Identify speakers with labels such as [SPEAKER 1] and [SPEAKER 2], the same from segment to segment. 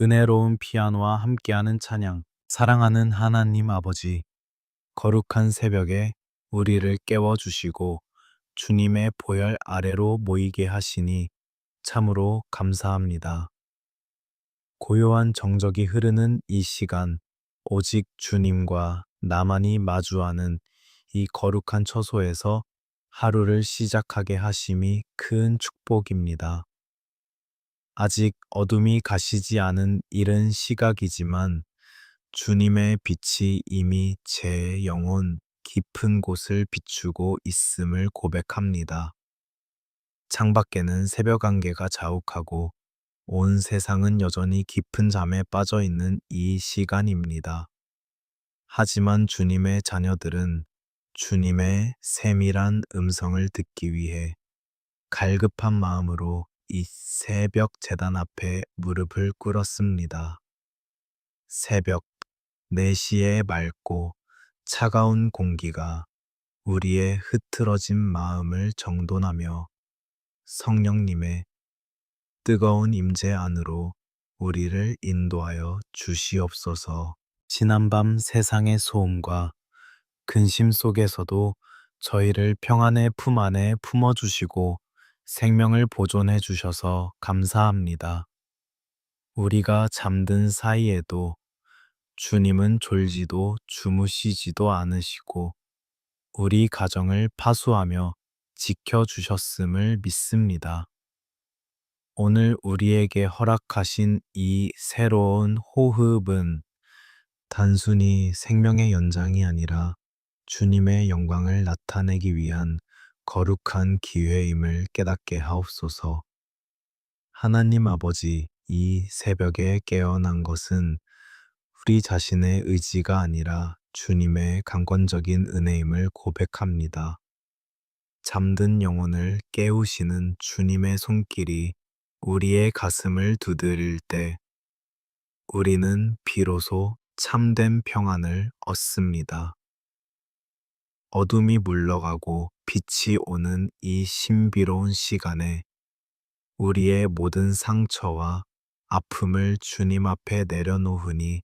[SPEAKER 1] 은혜로운 피아노와 함께하는 찬양, 사랑하는 하나님 아버지, 거룩한 새벽에 우리를 깨워주시고 주님의 보혈 아래로 모이게 하시니 참으로 감사합니다. 고요한 정적이 흐르는 이 시간, 오직 주님과 나만이 마주하는 이 거룩한 처소에서 하루를 시작하게 하심이 큰 축복입니다. 아직 어둠이 가시지 않은 이른 시각이지만 주님의 빛이 이미 제 영혼 깊은 곳을 비추고 있음을 고백합니다. 창밖에는 새벽 안개가 자욱하고 온 세상은 여전히 깊은 잠에 빠져 있는 이 시간입니다. 하지만 주님의 자녀들은 주님의 세밀한 음성을 듣기 위해 갈급한 마음으로 이 새벽 제단 앞에 무릎을 꿇었습니다. 새벽 4시의 맑고 차가운 공기가 우리의 흐트러진 마음을 정돈하며 성령님의 뜨거운 임재 안으로 우리를 인도하여 주시옵소서. 지난밤 세상의 소음과 근심 속에서도 저희를 평안의 품 안에 품어주시고 생명을 보존해 주셔서 감사합니다. 우리가 잠든 사이에도 주님은 졸지도 주무시지도 않으시고 우리 가정을 파수하며 지켜주셨음을 믿습니다. 오늘 우리에게 허락하신 이 새로운 호흡은 단순히 생명의 연장이 아니라 주님의 영광을 나타내기 위한 거룩한 기회임을 깨닫게 하옵소서. 하나님 아버지, 이 새벽에 깨어난 것은 우리 자신의 의지가 아니라 주님의 강권적인 은혜임을 고백합니다. 잠든 영혼을 깨우시는 주님의 손길이 우리의 가슴을 두드릴 때 우리는 비로소 참된 평안을 얻습니다. 어둠이 물러가고 빛이 오는 이 신비로운 시간에 우리의 모든 상처와 아픔을 주님 앞에 내려놓으니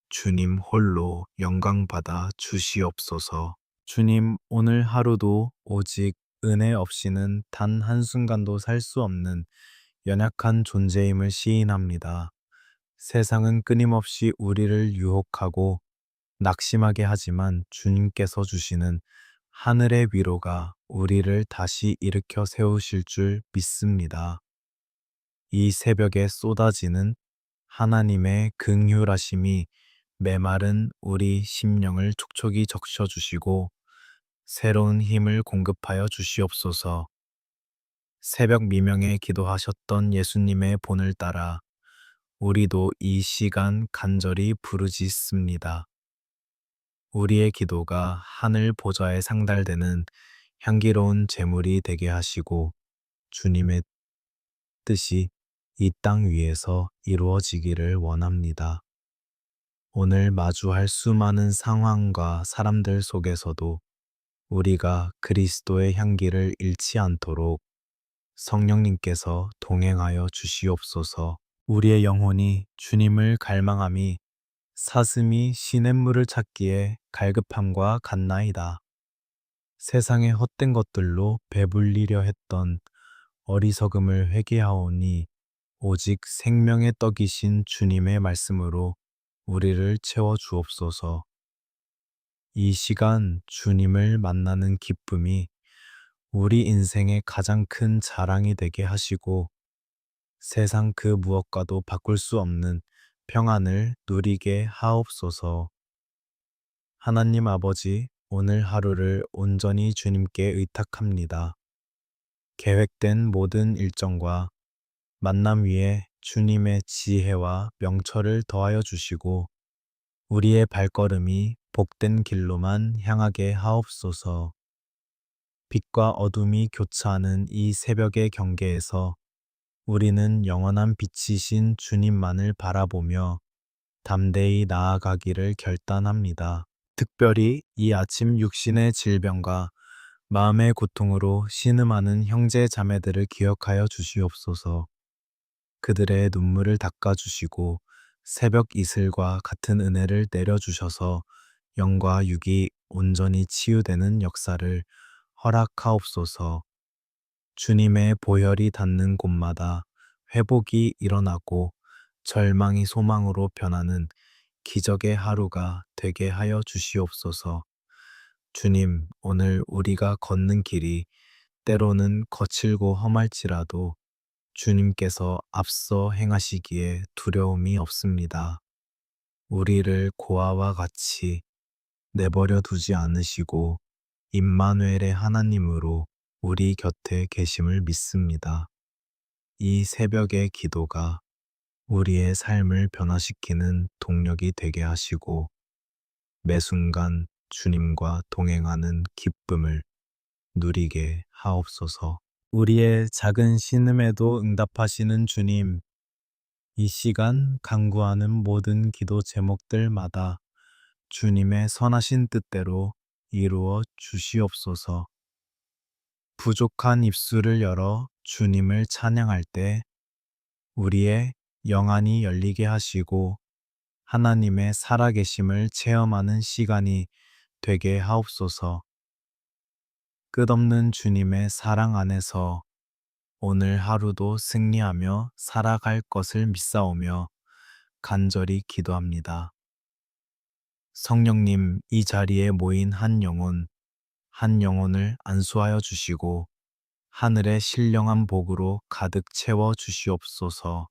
[SPEAKER 1] 주님 홀로 영광받아 주시옵소서. 주님, 오늘 하루도 오직 은혜 없이는 단 한순간도 살 수 없는 연약한 존재임을 시인합니다. 세상은 끊임없이 우리를 유혹하고 낙심하게 하지만 주님께서 주시는 하늘의 위로가 우리를 다시 일으켜 세우실 줄 믿습니다. 이 새벽에 쏟아지는 하나님의 긍휼하심이 메마른 우리 심령을 촉촉이 적셔주시고 새로운 힘을 공급하여 주시옵소서. 새벽 미명에 기도하셨던 예수님의 본을 따라 우리도 이 시간 간절히 부르짖습니다. 우리의 기도가 하늘 보좌에 상달되는 향기로운 제물이 되게 하시고 주님의 뜻이 이 땅 위에서 이루어지기를 원합니다. 오늘 마주할 수많은 상황과 사람들 속에서도 우리가 그리스도의 향기를 잃지 않도록 성령님께서 동행하여 주시옵소서. 우리의 영혼이 주님을 갈망함이 사슴이 시냇물을 찾기에 갈급함과 같나이다. 세상의 헛된 것들로 배불리려 했던 어리석음을 회개하오니 오직 생명의 떡이신 주님의 말씀으로 우리를 채워 주옵소서. 이 시간 주님을 만나는 기쁨이 우리 인생의 가장 큰 자랑이 되게 하시고 세상 그 무엇과도 바꿀 수 없는 평안을 누리게 하옵소서. 하나님 아버지, 오늘 하루를 온전히 주님께 의탁합니다. 계획된 모든 일정과 만남 위에 주님의 지혜와 명철을 더하여 주시고 우리의 발걸음이 복된 길로만 향하게 하옵소서. 빛과 어둠이 교차하는 이 새벽의 경계에서 우리는 영원한 빛이신 주님만을 바라보며 담대히 나아가기를 결단합니다. 특별히 이 아침 육신의 질병과 마음의 고통으로 신음하는 형제 자매들을 기억하여 주시옵소서. 그들의 눈물을 닦아주시고 새벽 이슬과 같은 은혜를 내려주셔서 영과 육이 온전히 치유되는 역사를 허락하옵소서. 주님의 보혈이 닿는 곳마다 회복이 일어나고 절망이 소망으로 변하는 기적의 하루가 되게 하여 주시옵소서. 주님, 오늘 우리가 걷는 길이 때로는 거칠고 험할지라도 주님께서 앞서 행하시기에 두려움이 없습니다. 우리를 고아와 같이 내버려 두지 않으시고 임마누엘의 하나님으로 우리 곁에 계심을 믿습니다. 이 새벽의 기도가 우리의 삶을 변화시키는 동력이 되게 하시고 매 순간 주님과 동행하는 기쁨을 누리게 하옵소서. 우리의 작은 신음에도 응답하시는 주님, 이 시간 간구하는 모든 기도 제목들마다 주님의 선하신 뜻대로 이루어 주시옵소서. 부족한 입술을 열어 주님을 찬양할 때 우리의 영안이 열리게 하시고 하나님의 살아계심을 체험하는 시간이 되게 하옵소서. 끝없는 주님의 사랑 안에서 오늘 하루도 승리하며 살아갈 것을 믿사오며 간절히 기도합니다. 성령님, 이 자리에 모인 한 영혼을 안수하여 주시고 하늘의 신령한 복으로 가득 채워 주시옵소서.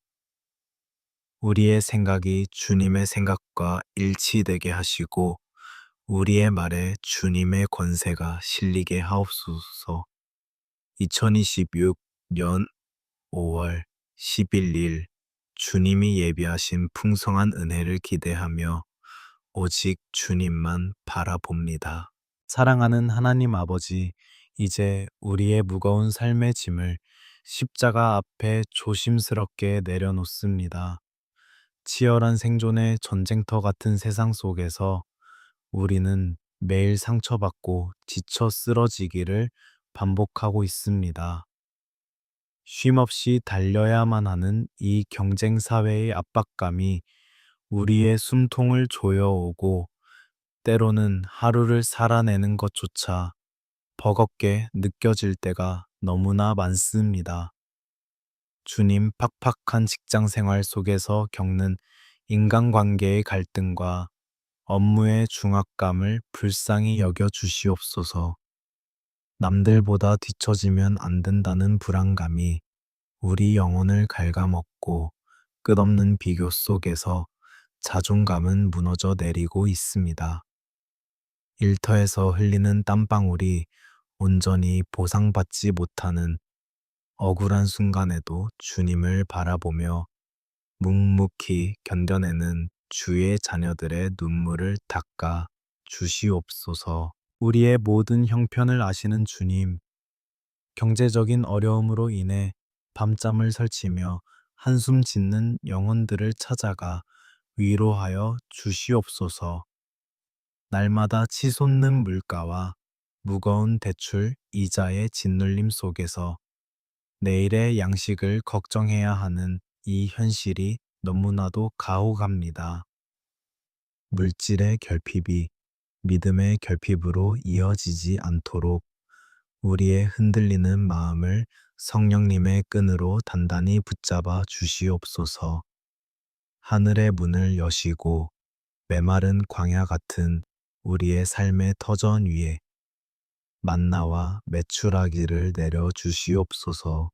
[SPEAKER 1] 우리의 생각이 주님의 생각과 일치되게 하시고 우리의 말에 주님의 권세가 실리게 하옵소서. 2026년 5월 11일 주님이 예비하신 풍성한 은혜를 기대하며 오직 주님만 바라봅니다. 사랑하는 하나님 아버지, 이제 우리의 무거운 삶의 짐을 십자가 앞에 조심스럽게 내려놓습니다. 치열한 생존의 전쟁터 같은 세상 속에서 우리는 매일 상처받고 지쳐 쓰러지기를 반복하고 있습니다. 쉼없이 달려야만 하는 이 경쟁 사회의 압박감이 우리의 숨통을 조여오고 때로는 하루를 살아내는 것조차 버겁게 느껴질 때가 너무나 많습니다. 주님, 팍팍한 직장 생활 속에서 겪는 인간관계의 갈등과 업무의 중압감을 불쌍히 여겨 주시옵소서. 남들보다 뒤처지면 안 된다는 불안감이 우리 영혼을 갉아먹고 끝없는 비교 속에서 자존감은 무너져 내리고 있습니다. 일터에서 흘리는 땀방울이 온전히 보상받지 못하는 억울한 순간에도 주님을 바라보며 묵묵히 견뎌내는 주의 자녀들의 눈물을 닦아 주시옵소서. 우리의 모든 형편을 아시는 주님, 경제적인 어려움으로 인해 밤잠을 설치며 한숨 짓는 영혼들을 찾아가 위로하여 주시옵소서. 날마다 치솟는 물가와 무거운 대출 이자의 짓눌림 속에서 내일의 양식을 걱정해야 하는 이 현실이 너무나도 가혹합니다. 물질의 결핍이 믿음의 결핍으로 이어지지 않도록 우리의 흔들리는 마음을 성령님의 끈으로 단단히 붙잡아 주시옵소서. 하늘의 문을 여시고 메마른 광야 같은 우리의 삶의 터전 위에 만나와 메추라기를 내려 주시옵소서.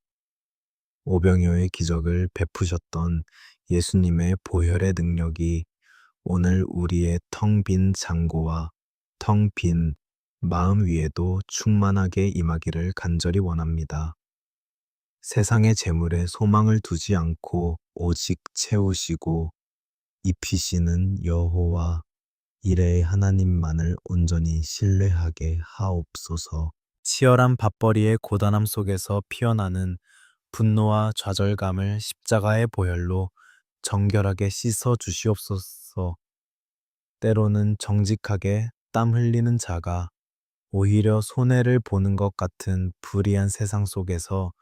[SPEAKER 1] 오병이어의 기적을 베푸셨던 예수님의 보혈의 능력이 오늘 우리의 텅 빈 창고와 텅 빈 마음 위에도 충만하게 임하기를 간절히 원합니다. 세상의 재물에 소망을 두지 않고 오직 채우시고 입히시는 여호와 이레의 하나님만을 온전히 신뢰하게 하옵소서. 치열한 밥벌이의 고단함 속에서 피어나는 분노와 좌절감을 십자가의 보혈로 정결하게 씻어 주시옵소서. 때로는 정직하게 땀 흘리는 자가 오히려 손해를 보는 것 같은 불의한 세상 속에서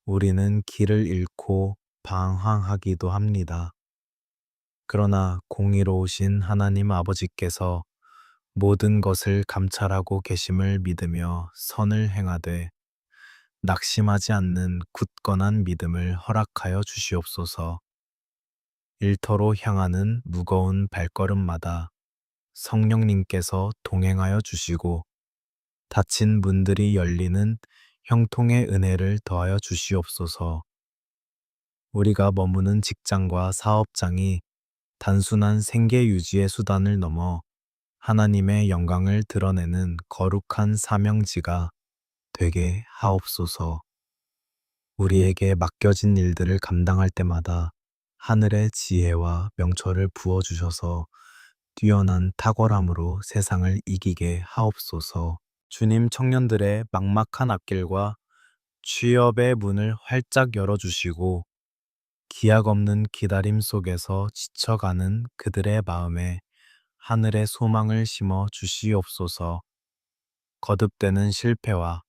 [SPEAKER 1] 우리는 길을 잃고 방황하기도 합니다. 그러나 공의로우신 하나님 아버지께서 모든 것을 감찰하고 계심을 믿으며 선을 행하되 낙심하지 않는 굳건한 믿음을 허락하여 주시옵소서. 일터로 향하는 무거운 발걸음마다 성령님께서 동행하여 주시고 닫힌 문들이 열리는 형통의 은혜를 더하여 주시옵소서. 우리가 머무는 직장과 사업장이 단순한 생계 유지의 수단을 넘어 하나님의 영광을 드러내는 거룩한 사명지가 되게 하옵소서. 우리에게 맡겨진 일들을 감당할 때마다 하늘의 지혜와 명철을 부어주셔서 뛰어난 탁월함으로 세상을 이기게 하옵소서. 주님, 청년들의 막막한 앞길과 취업의 문을 활짝 열어주시고 기약 없는 기다림 속에서 지쳐가는 그들의 마음에 하늘의 소망을 심어 주시옵소서. 거듭되는 실패와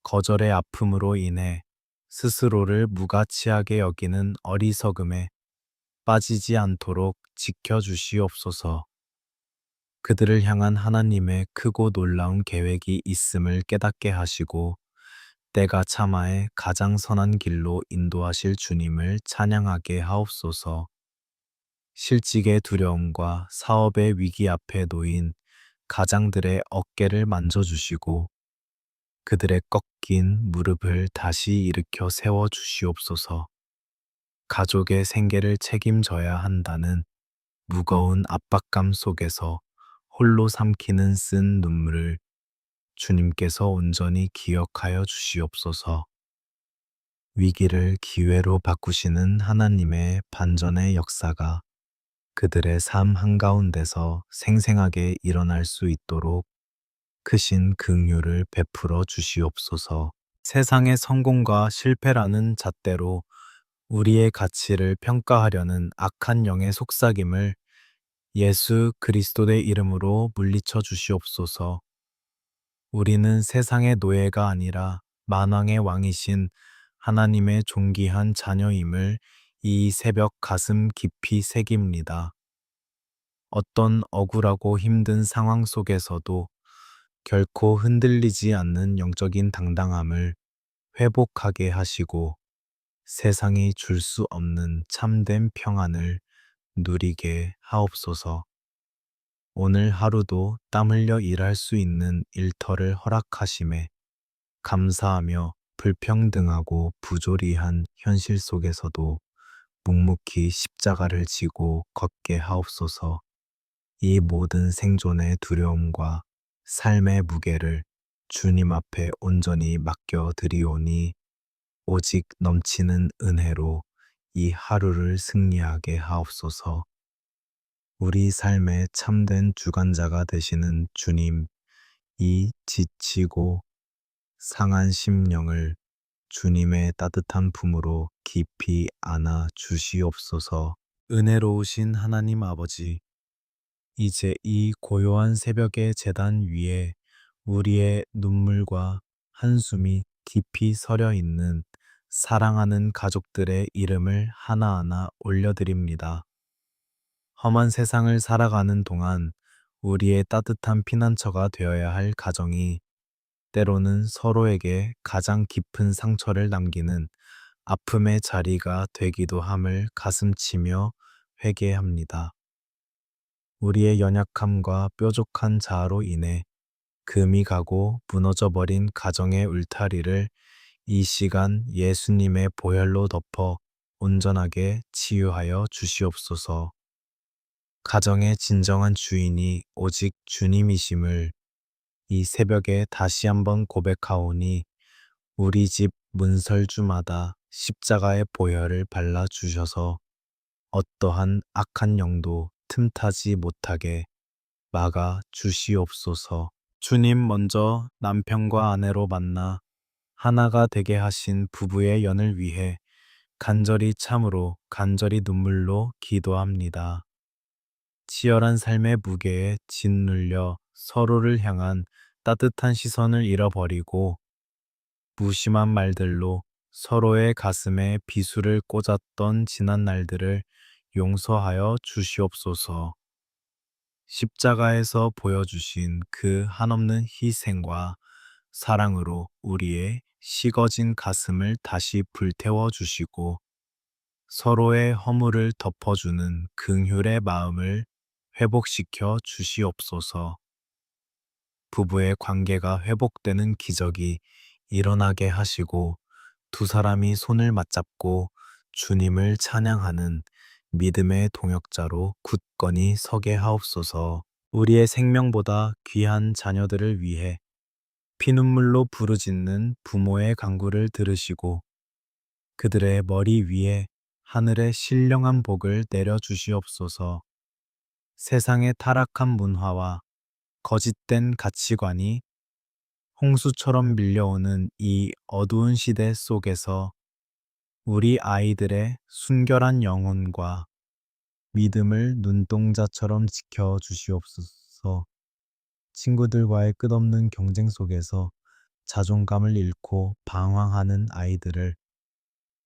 [SPEAKER 1] 거절의 아픔으로 인해 스스로를 무가치하게 여기는 어리석음에 빠지지 않도록 지켜주시옵소서. 그들을 향한 하나님의 크고 놀라운 계획이 있음을 깨닫게 하시고 때가 참아에 가장 선한 길로 인도하실 주님을 찬양하게 하옵소서. 실직의 두려움과 사업의 위기 앞에 놓인 가장들의 어깨를 만져주시고 그들의 꺾인 무릎을 다시 일으켜 세워 주시옵소서. 가족의 생계를 책임져야 한다는 무거운 압박감 속에서 홀로 삼키는 쓴 눈물을 주님께서 온전히 기억하여 주시옵소서. 위기를 기회로 바꾸시는 하나님의 반전의 역사가 그들의 삶 한가운데서 생생하게 일어날 수 있도록 크신 긍휼을 베풀어 주시옵소서. 세상의 성공과 실패라는 잣대로 우리의 가치를 평가하려는 악한 영의 속삭임을 예수 그리스도의 이름으로 물리쳐 주시옵소서. 우리는 세상의 노예가 아니라 만왕의 왕이신 하나님의 존귀한 자녀임을 이 새벽 가슴 깊이 새깁니다. 어떤 억울하고 힘든 상황 속에서도 결코 흔들리지 않는 영적인 당당함을 회복하게 하시고 세상이 줄 수 없는 참된 평안을 누리게 하옵소서. 오늘 하루도 땀 흘려 일할 수 있는 일터를 허락하심에 감사하며 불평등하고 부조리한 현실 속에서도 묵묵히 십자가를 지고 걷게 하옵소서. 이 모든 생존의 두려움과 삶의 무게를 주님 앞에 온전히 맡겨 드리오니 오직 넘치는 은혜로 이 하루를 승리하게 하옵소서. 우리 삶의 참된 주관자가 되시는 주님, 이 지치고 상한 심령을 주님의 따뜻한 품으로 깊이 안아 주시옵소서. 은혜로우신 하나님 아버지, 이제 이 고요한 새벽의 제단 위에 우리의 눈물과 한숨이 깊이 서려 있는 사랑하는 가족들의 이름을 하나하나 올려드립니다. 험한 세상을 살아가는 동안 우리의 따뜻한 피난처가 되어야 할 가정이 때로는 서로에게 가장 깊은 상처를 남기는 아픔의 자리가 되기도 함을 가슴치며 회개합니다. 우리의 연약함과 뾰족한 자아로 인해 금이 가고 무너져 버린 가정의 울타리를 이 시간 예수님의 보혈로 덮어 온전하게 치유하여 주시옵소서. 가정의 진정한 주인이 오직 주님이심을 이 새벽에 다시 한번 고백하오니 우리 집 문설주마다 십자가의 보혈을 발라 주셔서 어떠한 악한 영도 틈타지 못하게 막아 주시옵소서. 주님 먼저 남편과 아내로 만나 하나가 되게 하신 부부의 연을 위해 간절히 참으로 간절히 눈물로 기도합니다. 치열한 삶의 무게에 짓눌려 서로를 향한 따뜻한 시선을 잃어버리고 무심한 말들로 서로의 가슴에 비수를 꽂았던 지난 날들을 용서하여 주시옵소서. 십자가에서 보여주신 그 한없는 희생과 사랑으로 우리의 식어진 가슴을 다시 불태워 주시고 서로의 허물을 덮어주는 긍휼의 마음을 회복시켜 주시옵소서. 부부의 관계가 회복되는 기적이 일어나게 하시고 두 사람이 손을 맞잡고 주님을 찬양하는 믿음의 동역자로 굳건히 서게 하옵소서. 우리의 생명보다 귀한 자녀들을 위해 피눈물로 부르짖는 부모의 간구를 들으시고 그들의 머리 위에 하늘의 신령한 복을 내려 주시옵소서. 세상의 타락한 문화와 거짓된 가치관이 홍수처럼 밀려오는 이 어두운 시대 속에서 우리 아이들의 순결한 영혼과 믿음을 눈동자처럼 지켜 주시옵소서. 친구들과의 끝없는 경쟁 속에서 자존감을 잃고 방황하는 아이들을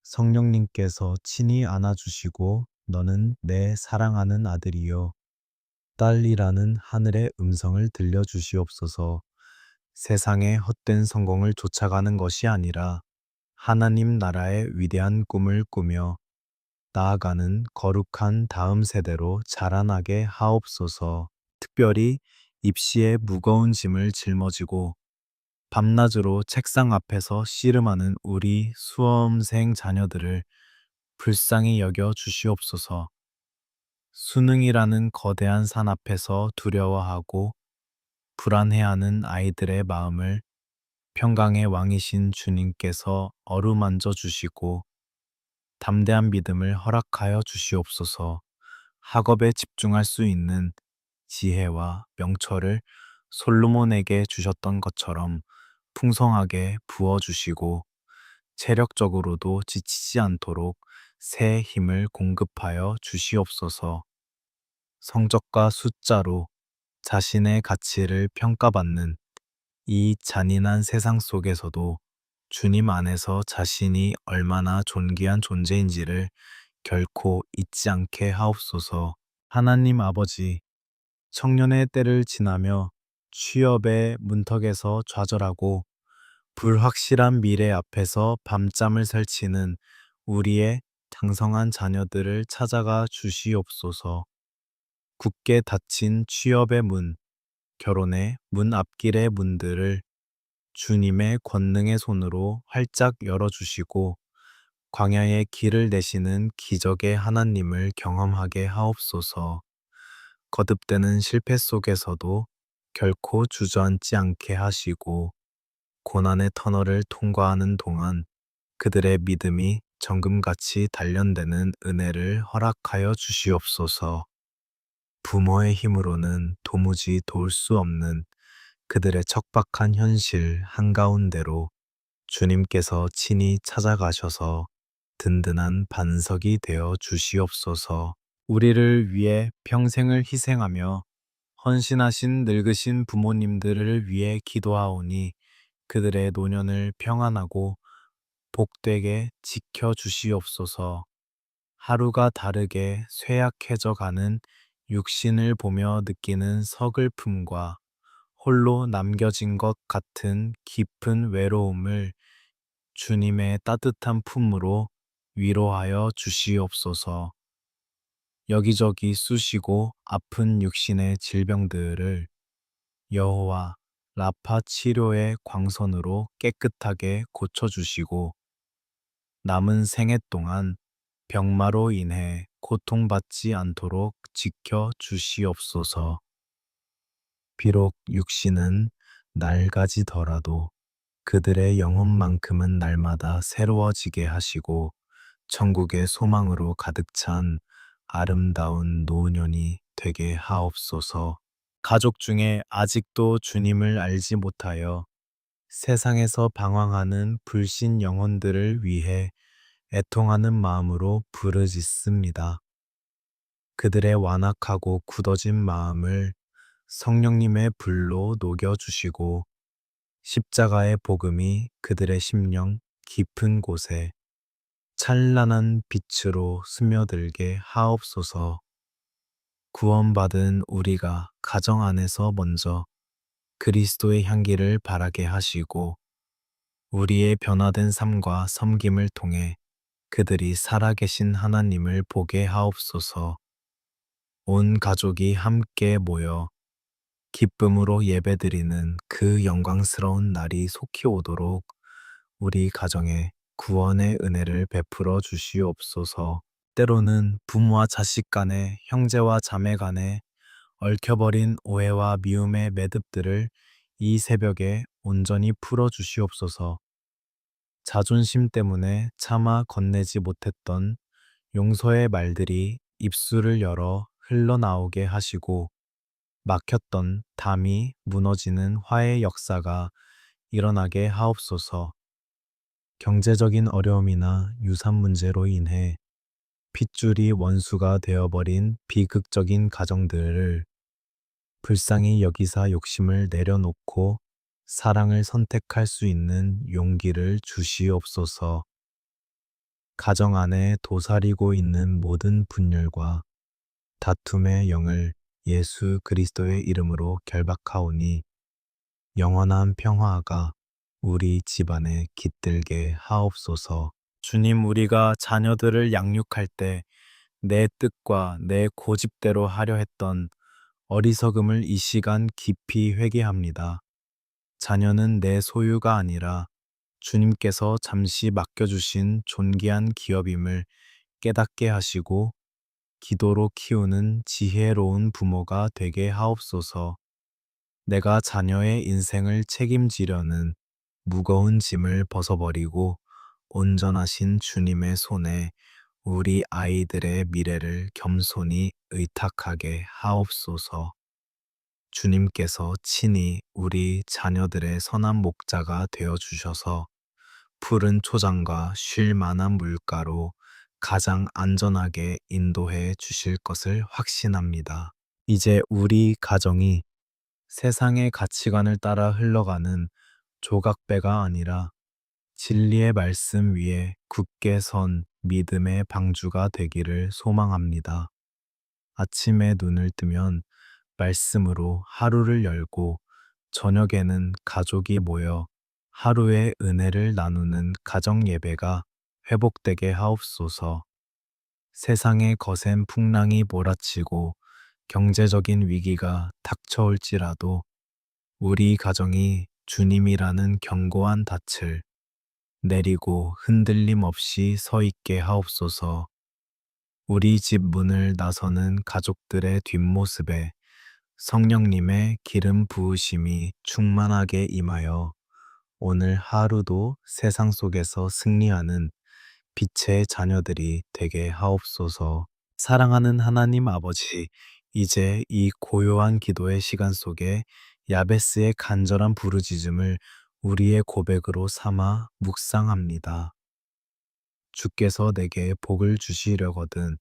[SPEAKER 1] 성령님께서 친히 안아주시고 너는 내 사랑하는 아들이요 딸이라는 하늘의 음성을 들려주시옵소서. 세상의 헛된 성공을 쫓아가는 것이 아니라 하나님 나라의 위대한 꿈을 꾸며 나아가는 거룩한 다음 세대로 자라나게 하옵소서. 특별히 입시의 무거운 짐을 짊어지고 밤낮으로 책상 앞에서 씨름하는 우리 수험생 자녀들을 불쌍히 여겨 주시옵소서. 수능이라는 거대한 산 앞에서 두려워하고 불안해하는 아이들의 마음을 평강의 왕이신 주님께서 어루만져 주시고 담대한 믿음을 허락하여 주시옵소서. 학업에 집중할 수 있는 지혜와 명철을 솔로몬에게 주셨던 것처럼 풍성하게 부어주시고 체력적으로도 지치지 않도록 새 힘을 공급하여 주시옵소서. 성적과 숫자로 자신의 가치를 평가받는 이 잔인한 세상 속에서도 주님 안에서 자신이 얼마나 존귀한 존재인지를 결코 잊지 않게 하옵소서. 하나님 아버지, 청년의 때를 지나며 취업의 문턱에서 좌절하고 불확실한 미래 앞에서 밤잠을 설치는 우리의 장성한 자녀들을 찾아가 주시옵소서. 굳게 닫힌 취업의 문, 결혼의 문 앞길의 문들을 주님의 권능의 손으로 활짝 열어주시고 광야의 길을 내시는 기적의 하나님을 경험하게 하옵소서. 거듭되는 실패 속에서도 결코 주저앉지 않게 하시고 고난의 터널을 통과하는 동안 그들의 믿음이 정금같이 단련되는 은혜를 허락하여 주시옵소서. 부모의 힘으로는 도무지 도울 수 없는 그들의 척박한 현실 한가운데로 주님께서 친히 찾아가셔서 든든한 반석이 되어 주시옵소서. 우리를 위해 평생을 희생하며 헌신하신 늙으신 부모님들을 위해 기도하오니 그들의 노년을 평안하고 복되게 지켜 주시옵소서. 하루가 다르게 쇠약해져 가는 육신을 보며 느끼는 서글픔과 홀로 남겨진 것 같은 깊은 외로움을 주님의 따뜻한 품으로 위로하여 주시옵소서. 여기저기 쑤시고 아픈 육신의 질병들을 여호와 라파 치료의 광선으로 깨끗하게 고쳐주시고 남은 생애 동안 병마로 인해 고통받지 않도록 지켜 주시옵소서. 비록 육신은 낡아지더라도 그들의 영혼만큼은 날마다 새로워지게 하시고 천국의 소망으로 가득 찬 아름다운 노년이 되게 하옵소서. 가족 중에 아직도 주님을 알지 못하여 세상에서 방황하는 불신 영혼들을 위해 애통하는 마음으로 부르짖습니다. 그들의 완악하고 굳어진 마음을 성령님의 불로 녹여주시고 십자가의 복음이 그들의 심령 깊은 곳에 찬란한 빛으로 스며들게 하옵소서. 구원받은 우리가 가정 안에서 먼저 그리스도의 향기를 바라게 하시고 우리의 변화된 삶과 섬김을 통해 그들이 살아계신 하나님을 보게 하옵소서. 온 가족이 함께 모여 기쁨으로 예배드리는 그 영광스러운 날이 속히 오도록 우리 가정에 구원의 은혜를 베풀어 주시옵소서. 때로는 부모와 자식 간에, 형제와 자매 간에 얽혀버린 오해와 미움의 매듭들을 이 새벽에 온전히 풀어 주시옵소서. 자존심 때문에 차마 건네지 못했던 용서의 말들이 입술을 열어 흘러나오게 하시고 막혔던 담이 무너지는 화해 역사가 일어나게 하옵소서. 경제적인 어려움이나 유산 문제로 인해 핏줄이 원수가 되어버린 비극적인 가정들을 불쌍히 여기사 욕심을 내려놓고 사랑을 선택할 수 있는 용기를 주시옵소서. 가정 안에 도사리고 있는 모든 분열과 다툼의 영을 예수 그리스도의 이름으로 결박하오니 영원한 평화가 우리 집안에 깃들게 하옵소서. 주님, 우리가 자녀들을 양육할 때 내 뜻과 내 고집대로 하려 했던 어리석음을 이 시간 깊이 회개합니다. 자녀는 내 소유가 아니라 주님께서 잠시 맡겨주신 존귀한 기업임을 깨닫게 하시고 기도로 키우는 지혜로운 부모가 되게 하옵소서. 내가 자녀의 인생을 책임지려는 무거운 짐을 벗어버리고 온전하신 주님의 손에 우리 아이들의 미래를 겸손히 의탁하게 하옵소서. 주님께서 친히 우리 자녀들의 선한 목자가 되어 주셔서 푸른 초장과 쉴 만한 물가로 가장 안전하게 인도해 주실 것을 확신합니다. 이제 우리 가정이 세상의 가치관을 따라 흘러가는 조각배가 아니라 진리의 말씀 위에 굳게 선 믿음의 방주가 되기를 소망합니다. 아침에 눈을 뜨면 말씀으로 하루를 열고 저녁에는 가족이 모여 하루의 은혜를 나누는 가정 예배가 회복되게 하옵소서. 세상의 거센 풍랑이 몰아치고 경제적인 위기가 닥쳐올지라도 우리 가정이 주님이라는 견고한 닻을 내리고 흔들림 없이 서 있게 하옵소서. 우리 집 문을 나서는 가족들의 뒷모습에 성령님의 기름 부으심이 충만하게 임하여 오늘 하루도 세상 속에서 승리하는 빛의 자녀들이 되게 하옵소서. 사랑하는 하나님 아버지, 이제 이 고요한 기도의 시간 속에 야베스의 간절한 부르짖음을 우리의 고백으로 삼아 묵상합니다. 주께서 내게 복을 주시려거든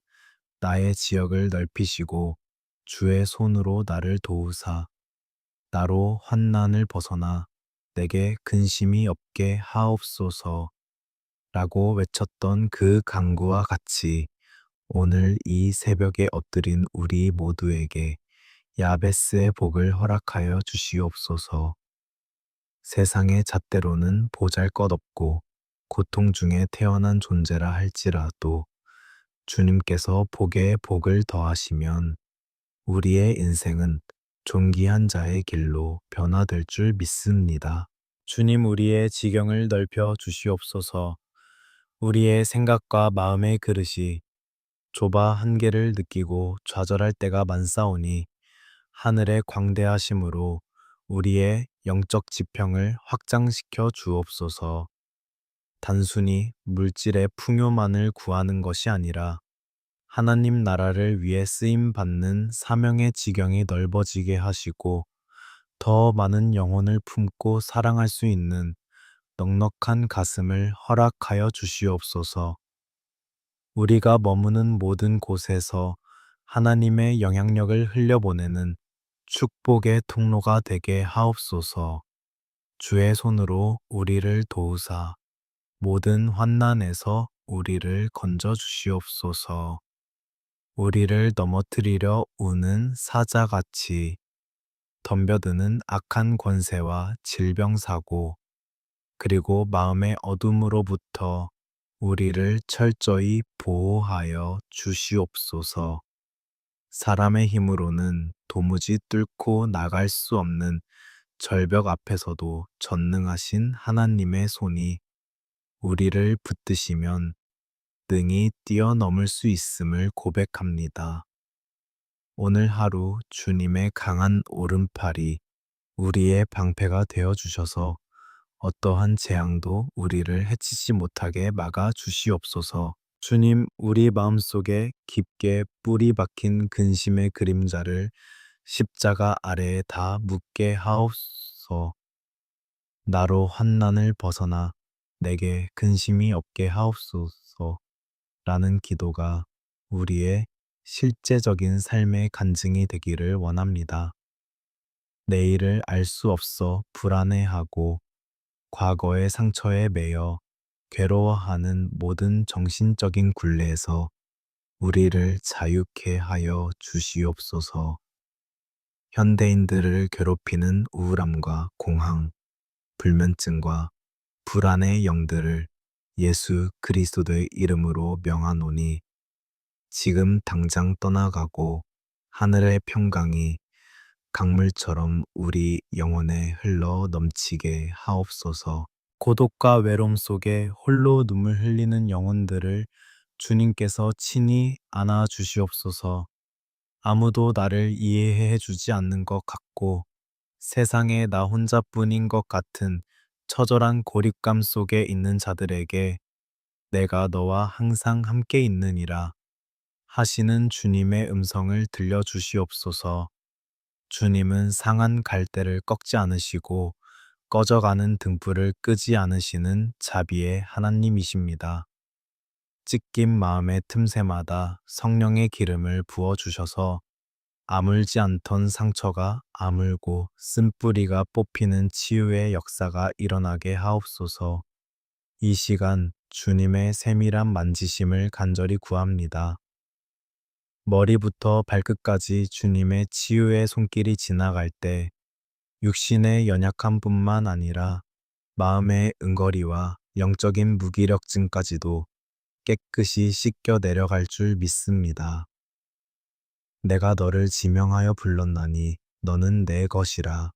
[SPEAKER 1] 나의 지역을 넓히시고 주의 손으로 나를 도우사 나로 환난을 벗어나 내게 근심이 없게 하옵소서 라고 외쳤던 그 간구와 같이 오늘 이 새벽에 엎드린 우리 모두에게 야베스의 복을 허락하여 주시옵소서. 세상의 잣대로는 보잘것없고 고통 중에 태어난 존재라 할지라도 주님께서 복에 복을 더하시면 우리의 인생은 존귀한 자의 길로 변화될 줄 믿습니다. 주님, 우리의 지경을 넓혀 주시옵소서. 우리의 생각과 마음의 그릇이 좁아 한계를 느끼고 좌절할 때가 많사오니 하늘의 광대하심으로 우리의 영적 지평을 확장시켜 주옵소서. 단순히 물질의 풍요만을 구하는 것이 아니라 하나님 나라를 위해 쓰임 받는 사명의 지경이 넓어지게 하시고 더 많은 영혼을 품고 사랑할 수 있는 넉넉한 가슴을 허락하여 주시옵소서. 우리가 머무는 모든 곳에서 하나님의 영향력을 흘려보내는 축복의 통로가 되게 하옵소서. 주의 손으로 우리를 도우사 모든 환난에서 우리를 건져 주시옵소서. 우리를 넘어뜨리려 우는 사자같이 덤벼드는 악한 권세와 질병사고, 그리고 마음의 어둠으로부터 우리를 철저히 보호하여 주시옵소서. 사람의 힘으로는 도무지 뚫고 나갈 수 없는 절벽 앞에서도 전능하신 하나님의 손이 우리를 붙드시면 능히 뛰어넘을 수 있음을 고백합니다. 오늘 하루 주님의 강한 오른팔이 우리의 방패가 되어 주셔서 어떠한 재앙도 우리를 해치지 못하게 막아 주시옵소서. 주님, 우리 마음속에 깊게 뿌리 박힌 근심의 그림자를 십자가 아래에 다 묻게 하옵소서. 나로 환난을 벗어나 내게 근심이 없게 하옵소서. 라는 기도가 우리의 실제적인 삶의 간증이 되기를 원합니다. 내일을 알 수 없어 불안해하고 과거의 상처에 매여 괴로워하는 모든 정신적인 굴레에서 우리를 자유케 하여 주시옵소서. 현대인들을 괴롭히는 우울함과 공황, 불면증과 불안의 영들을 예수 그리스도의 이름으로 명하노니 지금 당장 떠나가고 하늘의 평강이 강물처럼 우리 영혼에 흘러 넘치게 하옵소서. 고독과 외로움 속에 홀로 눈물 흘리는 영혼들을 주님께서 친히 안아 주시옵소서. 아무도 나를 이해해 주지 않는 것 같고 세상에 나 혼자뿐인 것 같은 처절한 고립감 속에 있는 자들에게 내가 너와 항상 함께 있느니라 하시는 주님의 음성을 들려 주시옵소서. 주님은 상한 갈대를 꺾지 않으시고 꺼져가는 등불을 끄지 않으시는 자비의 하나님이십니다. 찢긴 마음의 틈새마다 성령의 기름을 부어 주셔서 아물지 않던 상처가 아물고 쓴뿌리가 뽑히는 치유의 역사가 일어나게 하옵소서. 이 시간 주님의 세밀한 만지심을 간절히 구합니다. 머리부터 발끝까지 주님의 치유의 손길이 지나갈 때 육신의 연약함뿐만 아니라 마음의 응거리와 영적인 무기력증까지도 깨끗이 씻겨 내려갈 줄 믿습니다. 내가 너를 지명하여 불렀나니 너는 내 것이라.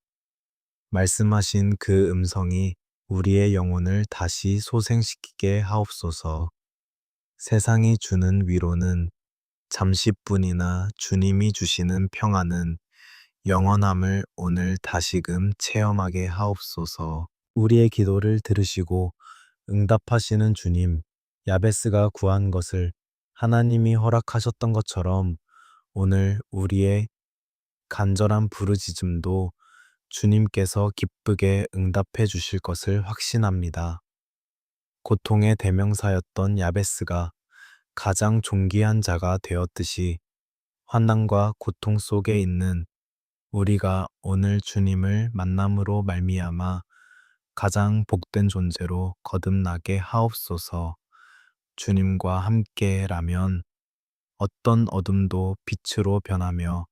[SPEAKER 1] 말씀하신 그 음성이 우리의 영혼을 다시 소생시키게 하옵소서. 세상이 주는 위로는 잠시뿐이나 주님이 주시는 평안은 영원함을 오늘 다시금 체험하게 하옵소서. 우리의 기도를 들으시고 응답하시는 주님, 야베스가 구한 것을 하나님이 허락하셨던 것처럼 오늘 우리의 간절한 부르짖음도 주님께서 기쁘게 응답해 주실 것을 확신합니다. 고통의 대명사였던 야베스가 가장 존귀한 자가 되었듯이 환난과 고통 속에 있는 우리가 오늘 주님을 만남으로 말미암아 가장 복된 존재로 거듭나게 하옵소서. 주님과 함께라면 어떤 어둠도 빛으로 변하며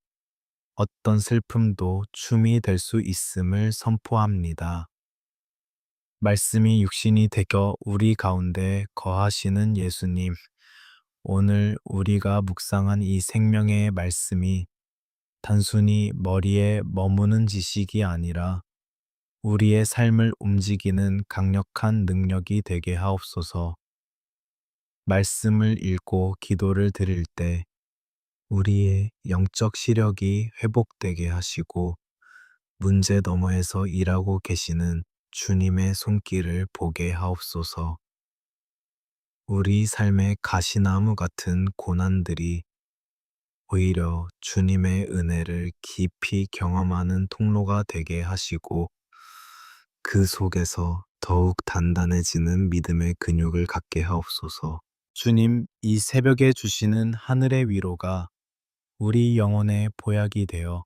[SPEAKER 1] 어떤 슬픔도 춤이 될 수 있음을 선포합니다. 말씀이 육신이 되어 우리 가운데 거하시는 예수님, 오늘 우리가 묵상한 이 생명의 말씀이 단순히 머리에 머무는 지식이 아니라 우리의 삶을 움직이는 강력한 능력이 되게 하옵소서. 말씀을 읽고 기도를 드릴 때 우리의 영적 시력이 회복되게 하시고 문제 너머에서 일하고 계시는 주님의 손길을 보게 하옵소서. 우리 삶의 가시나무 같은 고난들이 오히려 주님의 은혜를 깊이 경험하는 통로가 되게 하시고 그 속에서 더욱 단단해지는 믿음의 근육을 갖게 하옵소서. 주님, 이 새벽에 주시는 하늘의 위로가 우리 영혼의 보약이 되어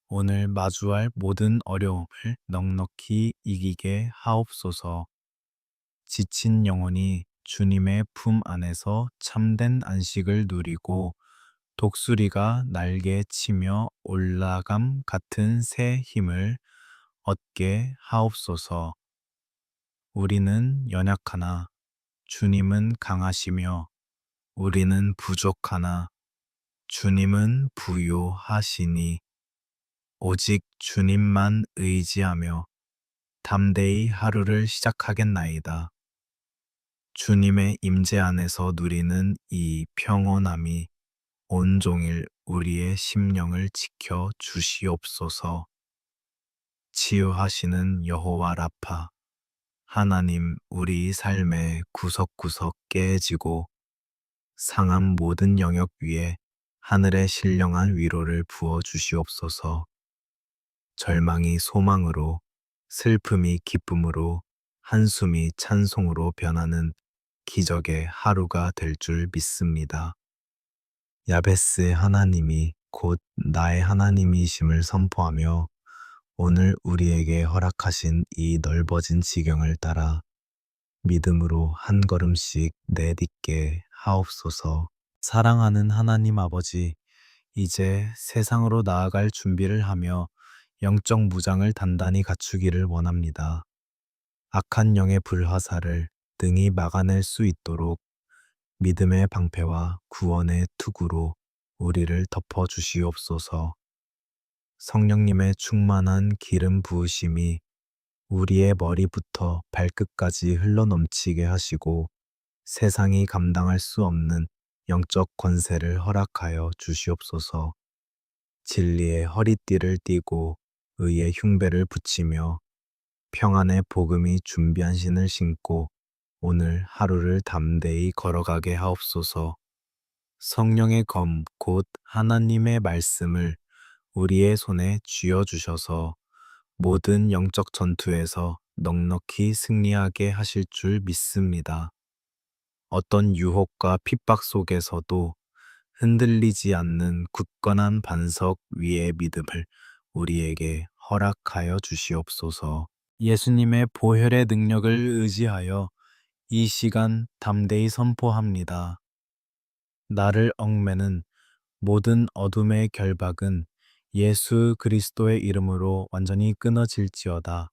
[SPEAKER 1] 오늘 마주할 모든 어려움을 넉넉히 이기게 하옵소서. 지친 영혼이 주님의 품 안에서 참된 안식을 누리고 독수리가 날개 치며 올라감 같은 새 힘을 얻게 하옵소서. 우리는 연약하나 주님은 강하시며 우리는 부족하나 주님은 부요하시니 오직 주님만 의지하며 담대히 하루를 시작하겠나이다. 주님의 임재 안에서 누리는 이 평온함이 온종일 우리의 심령을 지켜 주시옵소서. 치유하시는 여호와 라파, 하나님 우리 삶의 구석구석 깨지고 상한 모든 영역 위에 하늘의 신령한 위로를 부어 주시옵소서. 절망이 소망으로, 슬픔이 기쁨으로, 한숨이 찬송으로 변하는 기적의 하루가 될 줄 믿습니다. 야베스 하나님이 곧 나의 하나님이심을 선포하며 오늘 우리에게 허락하신 이 넓어진 지경을 따라 믿음으로 한 걸음씩 내딛게 하옵소서. 사랑하는 하나님 아버지, 이제 세상으로 나아갈 준비를 하며 영적 무장을 단단히 갖추기를 원합니다. 악한 영의 불화살을 능히 막아낼 수 있도록 믿음의 방패와 구원의 투구로 우리를 덮어 주시옵소서. 성령님의 충만한 기름 부으심이 우리의 머리부터 발끝까지 흘러넘치게 하시고 세상이 감당할 수 없는 영적 권세를 허락하여 주시옵소서. 진리의 허리띠를 띠고 의의 흉배를 붙이며 평안의 복음이 준비한 신을 신고 오늘 하루를 담대히 걸어가게 하옵소서. 성령의 검, 곧 하나님의 말씀을 우리의 손에 쥐어주셔서 모든 영적 전투에서 넉넉히 승리하게 하실 줄 믿습니다. 어떤 유혹과 핍박 속에서도 흔들리지 않는 굳건한 반석 위의 믿음을 우리에게 허락하여 주시옵소서. 예수님의 보혈의 능력을 의지하여 이 시간 담대히 선포합니다. 나를 얽매는 모든 어둠의 결박은 예수 그리스도의 이름으로 완전히 끊어질지어다.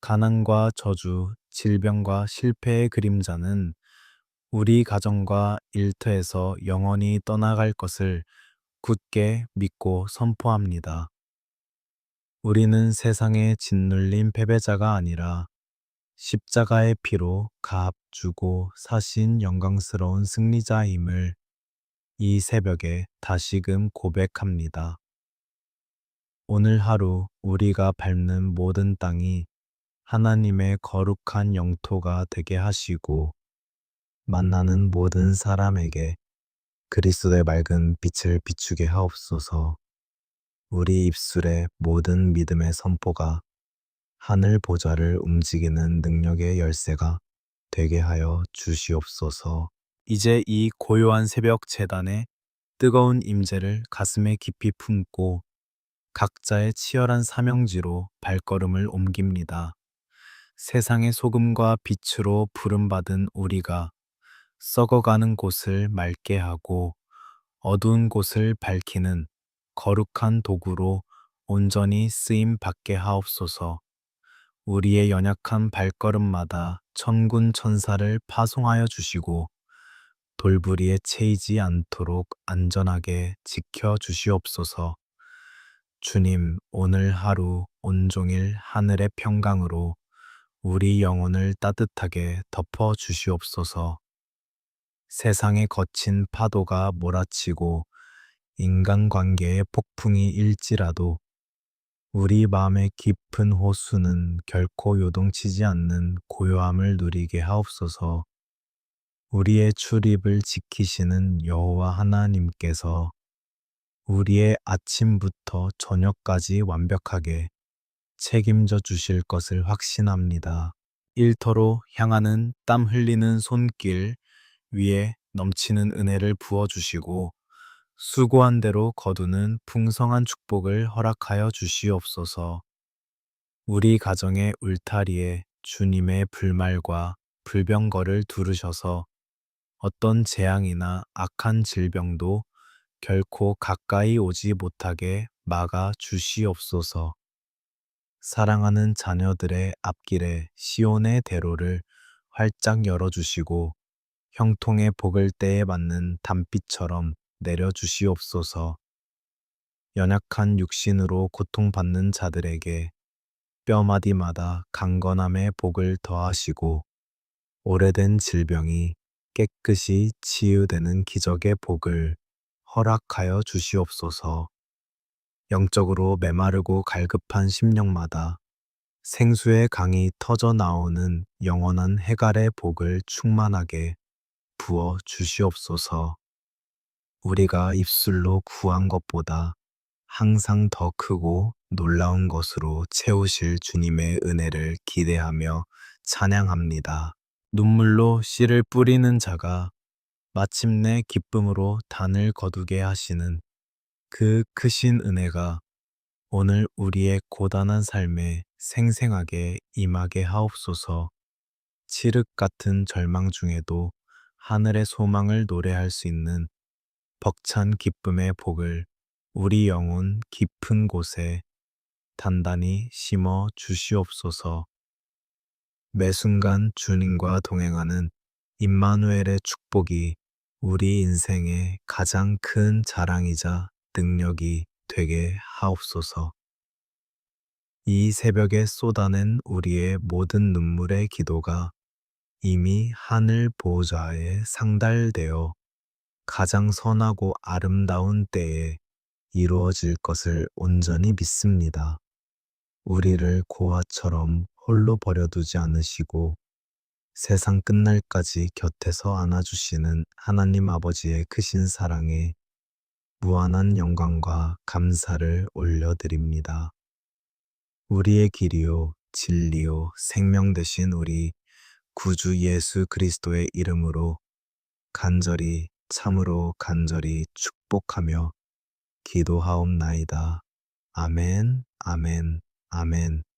[SPEAKER 1] 가난과 저주, 질병과 실패의 그림자는 우리 가정과 일터에서 영원히 떠나갈 것을 굳게 믿고 선포합니다. 우리는 세상에 짓눌린 패배자가 아니라 십자가의 피로 값 주고 사신 영광스러운 승리자임을 이 새벽에 다시금 고백합니다. 오늘 하루 우리가 밟는 모든 땅이 하나님의 거룩한 영토가 되게 하시고 만나는 모든 사람에게 그리스도의 맑은 빛을 비추게 하옵소서. 우리 입술의 모든 믿음의 선포가 하늘 보좌를 움직이는 능력의 열쇠가 되게 하여 주시옵소서. 이제 이 고요한 새벽 제단의 뜨거운 임재를 가슴에 깊이 품고 각자의 치열한 사명지로 발걸음을 옮깁니다. 세상의 소금과 빛으로 부름받은 우리가 썩어가는 곳을 맑게 하고 어두운 곳을 밝히는 거룩한 도구로 온전히 쓰임 받게 하옵소서. 우리의 연약한 발걸음마다 천군 천사를 파송하여 주시고 돌부리에 채이지 않도록 안전하게 지켜 주시옵소서. 주님, 오늘 하루 온종일 하늘의 평강으로 우리 영혼을 따뜻하게 덮어 주시옵소서. 세상의 거친 파도가 몰아치고 인간관계의 폭풍이 일지라도 우리 마음의 깊은 호수는 결코 요동치지 않는 고요함을 누리게 하옵소서. 우리의 출입을 지키시는 여호와 하나님께서 우리의 아침부터 저녁까지 완벽하게 책임져 주실 것을 확신합니다. 일터로 향하는 땀 흘리는 손길 위에 넘치는 은혜를 부어 주시고 수고한 대로 거두는 풍성한 축복을 허락하여 주시옵소서. 우리 가정의 울타리에 주님의 불말과 불병거를 두르셔서 어떤 재앙이나 악한 질병도 결코 가까이 오지 못하게 막아 주시옵소서. 사랑하는 자녀들의 앞길에 시온의 대로를 활짝 열어주시고 형통의 복을 때에 맞는 단비처럼 내려주시옵소서. 연약한 육신으로 고통받는 자들에게 뼈마디마다 강건함의 복을 더하시고 오래된 질병이 깨끗이 치유되는 기적의 복을 허락하여 주시옵소서. 영적으로 메마르고 갈급한 심령마다 생수의 강이 터져 나오는 영원한 해갈의 복을 충만하게 부어 주시옵소서. 우리가 입술로 구한 것보다 항상 더 크고 놀라운 것으로 채우실 주님의 은혜를 기대하며 찬양합니다. 눈물로 씨를 뿌리는 자가 마침내 기쁨으로 단을 거두게 하시는 그 크신 은혜가 오늘 우리의 고단한 삶에 생생하게 임하게 하옵소서. 칠흑 같은 절망 중에도 하늘의 소망을 노래할 수 있는 벅찬 기쁨의 복을 우리 영혼 깊은 곳에 단단히 심어 주시옵소서. 매 순간 주님과 동행하는 임마누엘의 축복이 우리 인생의 가장 큰 자랑이자 능력이 되게 하옵소서. 이 새벽에 쏟아낸 우리의 모든 눈물의 기도가 이미 하늘 보호자에 상달되어 가장 선하고 아름다운 때에 이루어질 것을 온전히 믿습니다. 우리를 고아처럼 홀로 버려두지 않으시고 세상 끝날까지 곁에서 안아주시는 하나님 아버지의 크신 사랑에 무한한 영광과 감사를 올려드립니다. 우리의 길이요, 진리요, 생명 되신 우리 구주 예수 그리스도의 이름으로 간절히 참으로 간절히 축복하며 기도하옵나이다. 아멘, 아멘, 아멘.